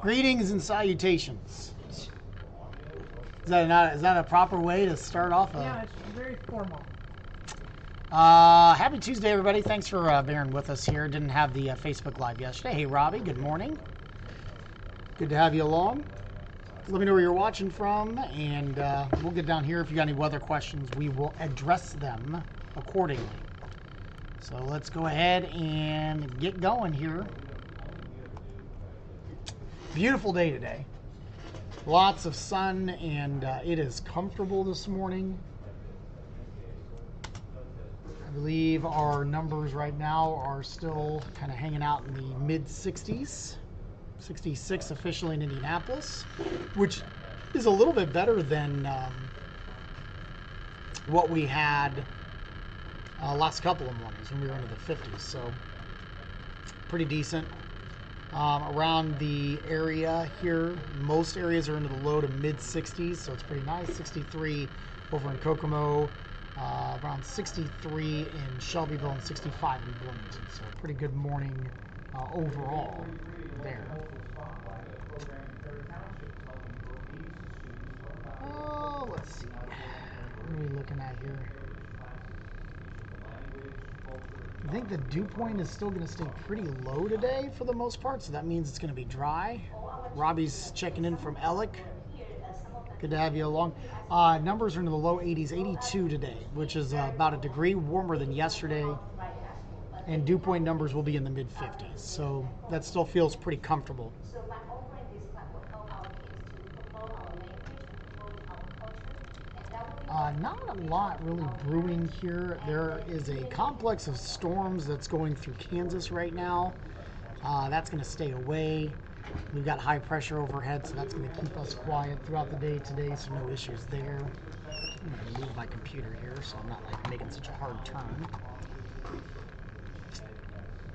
Greetings and salutations. Is that a proper way to start off? Yeah, it's very formal. Happy Tuesday, everybody. Thanks for bearing with us here. Didn't have the Facebook Live yesterday. Hey, Robbie, good morning. Good to have you along. Let me know where you're watching from, and we'll get down here. If you got any weather questions, we will address them accordingly. So let's go ahead and get going here. Beautiful day today. Lots of sun, and it is comfortable this morning. I believe our numbers right now are still kind of hanging out in the mid-60s. 66 officially in Indianapolis, which is a little bit better than what we had last couple of mornings when we were into the 50s. So pretty decent. Around the area here, most areas are into the low to mid 60s, so it's pretty nice. 63 over in Kokomo, around 63 in Shelbyville, and 65 in Bloomington. So pretty good morning overall there. Let's see. What are we looking at here? I think the dew point is still going to stay pretty low today for the most part, so that means it's going to be dry. Robbie's checking in from Ellick. Good to have you along. Numbers are into the low 80s, 82 today, which is about a degree warmer than yesterday. And dew point numbers will be in the mid 50s, so that still feels pretty comfortable. Not a lot really brewing here. There is a complex of storms that's going through Kansas right now. That's going to stay away. We've got high pressure overhead, so that's going to keep us quiet throughout the day today, so no issues there. I'm going to move my computer here so I'm not like making such a hard turn.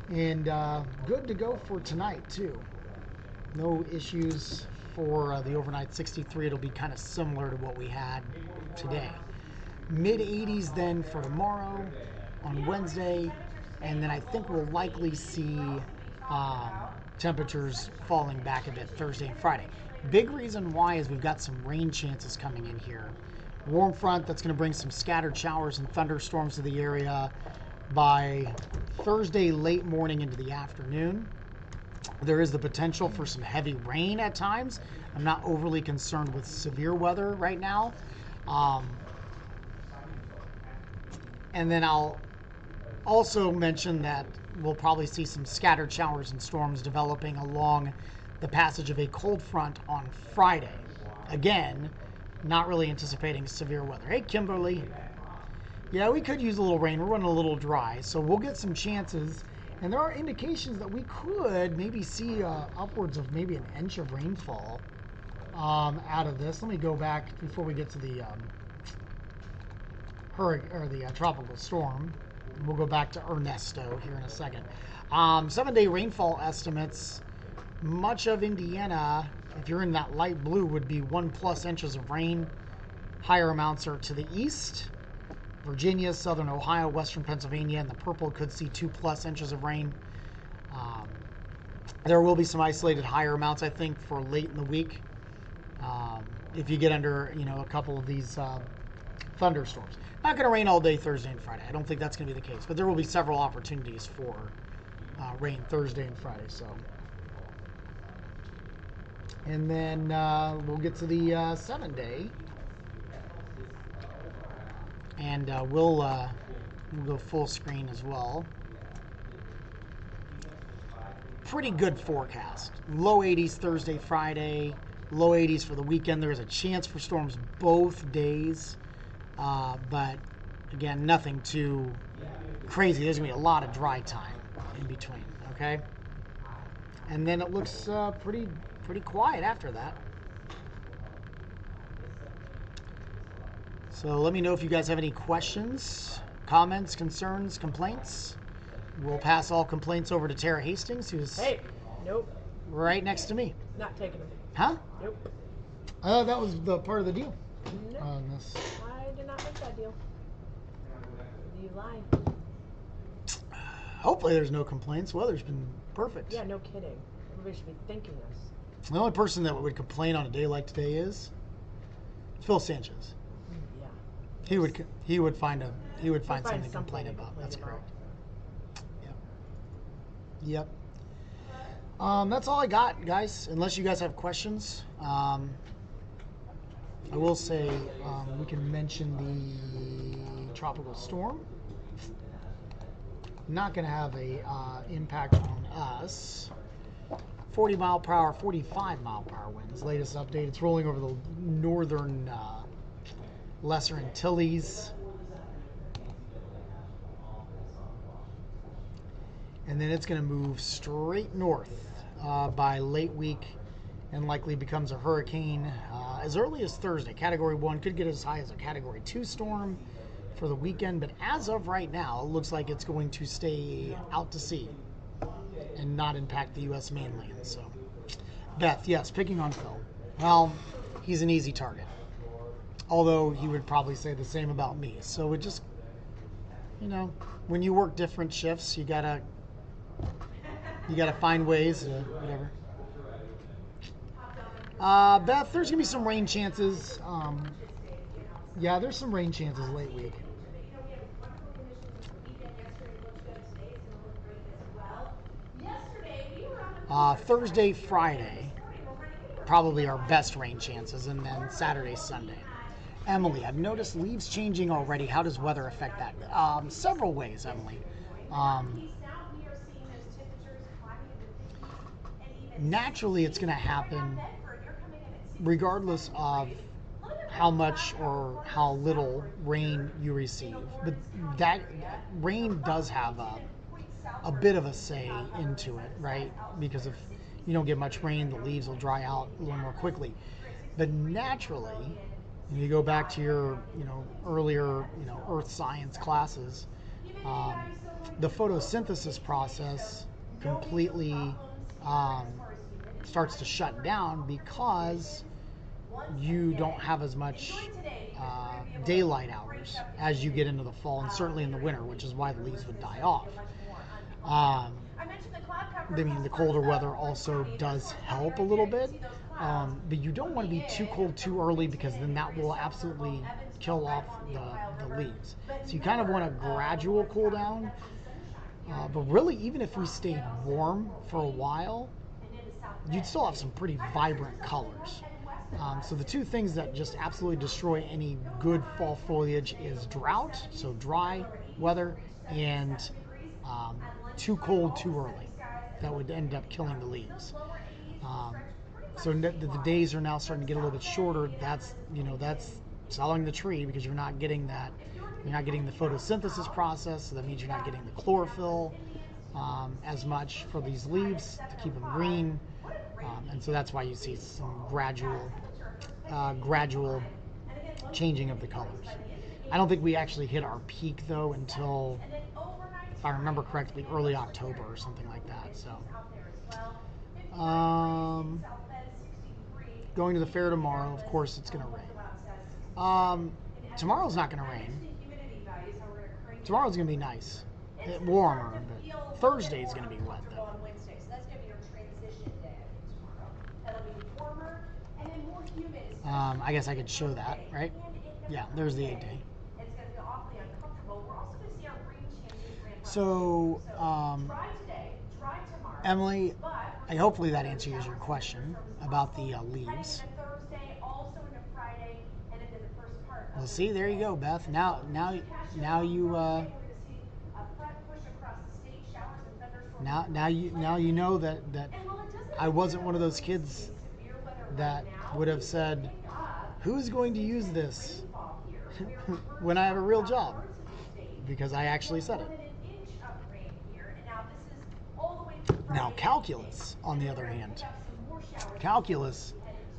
And good to go for tonight too. No issues for the overnight 63. It'll be kind of similar to what we had today. Mid 80s then for tomorrow on Wednesday, and then I think we'll likely see temperatures falling back a bit Thursday and Friday. Big reason why is we've got some rain chances coming in here. Warm front that's going to bring some scattered showers and thunderstorms to the area by Thursday late morning into the afternoon. There is the potential for some heavy rain at times. I'm not overly concerned with severe weather right now. And then I'll also mention that we'll probably see some scattered showers and storms developing along the passage of a cold front on Friday. Again, not really anticipating severe weather. Hey, Kimberly. Yeah, we could use a little rain. We're running a little dry, so we'll get some chances. And there are indications that we could maybe see upwards of maybe an inch of rainfall out of this. Let me go back before we get to the tropical storm. We'll go back to Ernesto here in a second. 7-day rainfall estimates. Much of Indiana, if you're in that light blue, would be 1+ inches of rain. Higher amounts are to the east. Virginia, southern Ohio, western Pennsylvania, and the purple could see 2+ inches of rain. There will be some isolated higher amounts, I think, for late in the week. If you get under, a couple of these thunderstorms. Not going to rain all day Thursday and Friday. I don't think that's going to be the case, but there will be several opportunities for rain Thursday and Friday. So, and then we'll get to the 7-day. And we'll go full screen as well. Pretty good forecast. Low 80s Thursday, Friday. Low 80s for the weekend. There's a chance for storms both days. But, again, nothing too crazy. There's going to be a lot of dry time in between, okay? And then it looks pretty quiet after that. So let me know if you guys have any questions, comments, concerns, complaints. We'll pass all complaints over to Tara Hastings, who's right next to me. Not taking them. Huh? Nope. That was the part of the deal. Nope. On this. I did not make that deal. You lied. Hopefully there's no complaints. Weather's been perfect. Yeah, no kidding. Everybody should be thanking us. The only person that would complain on a day like today is Phil Sanchez. Yeah. He would find something to something complain to about. complain That's about. correct. Yep. That's all I got, guys. Unless you guys have questions, I will say we can mention the tropical storm. Not going to have a impact on us. 40 mile per hour, 45 mile per hour winds. Latest update. It's rolling over the northern Lesser Antilles. And then it's going to move straight north by late week and likely becomes a hurricane as early as Thursday. Category 1 could get as high as a Category 2 storm for the weekend, but as of right now, it looks like it's going to stay out to sea and not impact the U.S. mainland. So, Beth, yes, picking on Phil. Well, he's an easy target. Although he would probably say the same about me. So it just, when you work different shifts, you gotta find ways, whatever. Beth, there's gonna be some rain chances. Yeah, there's some rain chances late week. Thursday, Friday, probably our best rain chances, and then Saturday, Sunday. Emily, I've noticed leaves changing already. How does weather affect that? Several ways, Emily. Naturally, it's going to happen regardless of how much or how little rain you receive. But that rain does have a bit of a say into it, right? Because if you don't get much rain, the leaves will dry out a little more quickly. But naturally, when you go back to your, earlier, earth science classes, the photosynthesis process completely starts to shut down because you don't have as much daylight hours as you get into the fall and certainly in the winter, which is why the leaves would die off. The colder weather also does help a little bit, but you don't want to be too cold too early because then that will absolutely kill off the leaves. So you kind of want a gradual cool down, but really even if we stayed warm for a while, you'd still have some pretty vibrant colors. So the two things that just absolutely destroy any good fall foliage is drought, so dry weather, and too cold too early. That would end up killing the leaves. So the days are now starting to get a little bit shorter. That's selling the tree because you're not getting that. You're not getting the photosynthesis process, so that means you're not getting the chlorophyll as much for these leaves to keep them green. And so that's why you see some gradual changing of the colors. I don't think we actually hit our peak though until, if I remember correctly, early October or something like that. So, going to the fair tomorrow. Of course, it's going to rain. Tomorrow's not going to rain. Tomorrow's going to be nice, warmer, but Thursday's going to be wet though. I guess I could show that, right? Yeah, there's the 8-day. So, Emily, hopefully that answers your question about the leaves. Well, see, there you go, Beth. Now you know that I wasn't one of those kids that would have said, "Who's going to use this?" when I have a real job, because I actually said it. Now, calculus, on the other hand,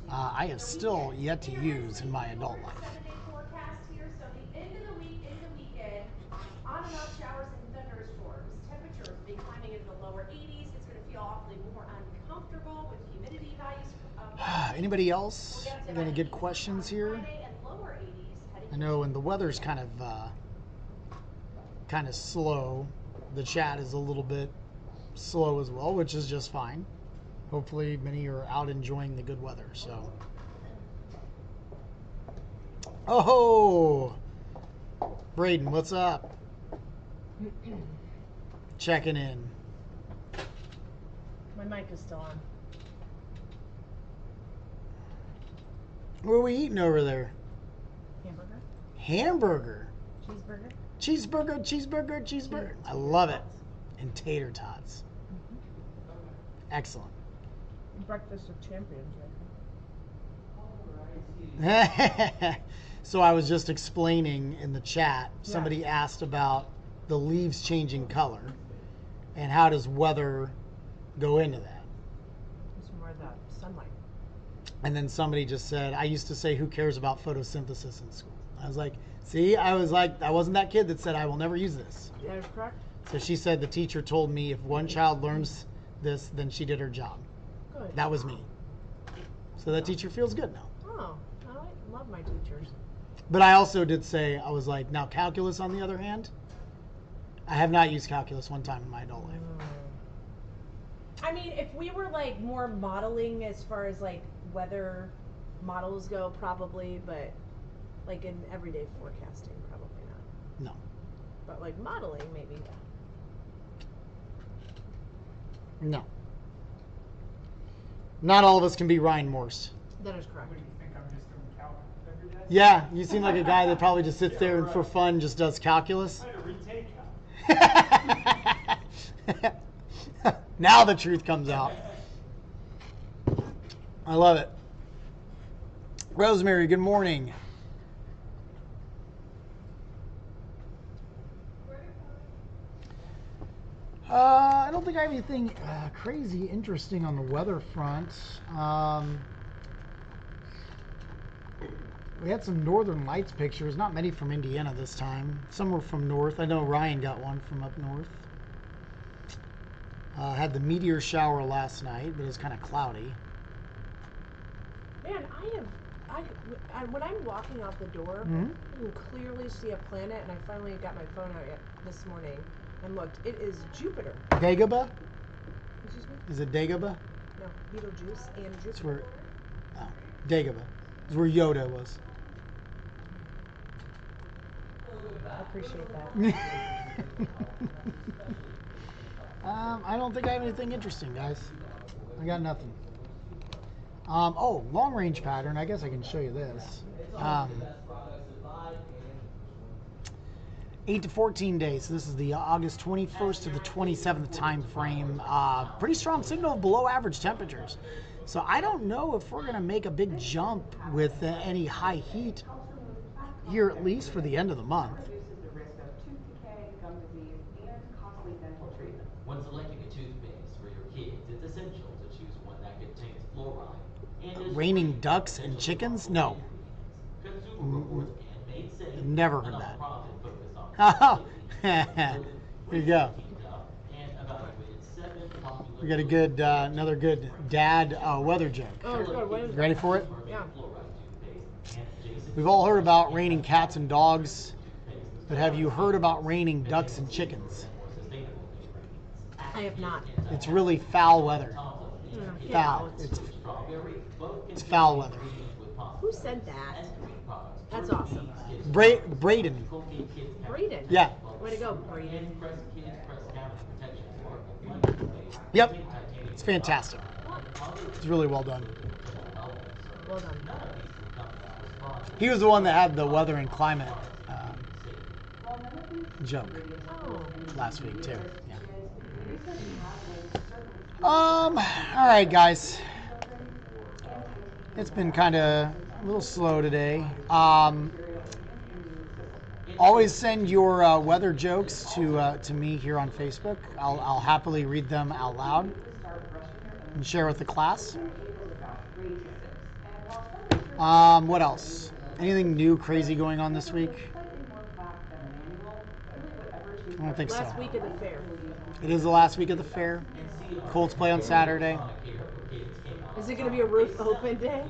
I have still yet to use in my adult life. Anybody else got any good questions here? I know, and the weather's kind of slow. The chat is a little bit slow as well, which is just fine. Hopefully, many are out enjoying the good weather. So, oh, Braden, what's up? Checking in. My mic is still on. What are we eating over there? Hamburger? Hamburger. Cheeseburger? Cheeseburger, cheeseburger, cheeseburger. I love it. And tater tots. Excellent. Breakfast of champions, So I was just explaining in the chat, somebody asked about the leaves changing color and how does weather go into that. It's more the sunlight. And then somebody just said, I used to say, who cares about photosynthesis in school? I was like, see, I wasn't that kid that said, I will never use this. That is correct. So she said the teacher told me if one child learns this, then she did her job. Good. That was me. So that teacher feels good now. Oh, I love my teachers. But I also did say, I was like, now calculus on the other hand, I have not used calculus one time in my adult life. I mean, if we were like more modeling as far as like weather models go, probably, but like in everyday forecasting, probably not. No. But like modeling, maybe. No. Not all of us can be Ryan Morse. That is correct. What do you think? I'm just doing calc every day? Yeah, you seem like a guy that probably just sits there and for fun just does calculus. I had to retake calc. Now the truth comes out. I love it. Rosemary, good morning. I don't think I have anything crazy interesting on the weather front. We had some northern lights pictures, not many from Indiana this time. Some were from north. I know Ryan got one from up north. Had the meteor shower last night, but it was kind of cloudy. Man, when I'm walking out the door, Mhm. I can clearly see a planet, and I finally got my phone out this morning and looked. It is Jupiter. Dagobah? Excuse me? Is it Dagobah? No, Betelgeuse and That's Jupiter. where. Oh, Dagobah. It's where Yoda was. I appreciate that. I don't think I have anything interesting, guys. I got nothing. Oh, long range pattern. I guess I can show you this. 8 to 14 days. So this is the August 21st to the 27th time frame. Pretty strong signal of below average temperatures. So I don't know if we're going to make a big jump with any high heat here, at least for the end of the month. When selecting a toothpaste for your kids, it's essential to choose one that contains fluoride and is Raining ducks and chickens? No. Consumer Reports and Made Safe, Never heard a that. nonprofit focused on Oh, health, here you go. teamed up and evaluated 7 popular We got a good, another good dad weather joke. Oh, good. What is You ready for it? Yeah. We've all heard about raining cats and dogs, but have you heard about raining ducks and chickens? I have not. It's really foul weather. Yeah, Foul. It's foul weather. Who said that? That's awesome. Braden. Braden. Yeah. Way to go, Braden. Yep. It's fantastic. It's really well done. Well done. He was the one that had the weather and climate joke Oh. last week too. Yeah. All right, guys. It's been kind of a little slow today. Always send your weather jokes to me here on Facebook. I'll happily read them out loud and share with the class. What else? Anything new, crazy going on this week? I don't think so. Last week of the fair. It is the last week of the fair. Colts play on Saturday. Is it going to be a roof open day?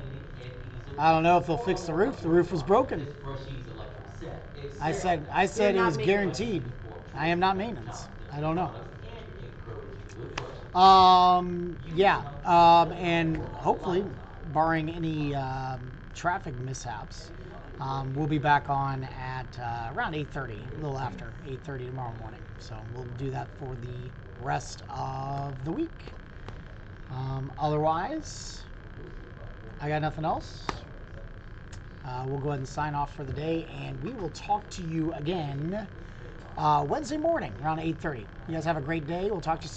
I don't know if they'll fix the roof. The roof was broken. I said You're it not was maintenance. guaranteed. I am not maintenance. I don't know. Yeah. And hopefully, barring any traffic mishaps, we'll be back on at around 8:30, a little after 8:30 tomorrow morning. So we'll do that for the rest of the week. Otherwise, I got nothing else. We'll go ahead and sign off for the day, and we will talk to you again Wednesday morning around 8:30. You guys have a great day. We'll talk to you soon.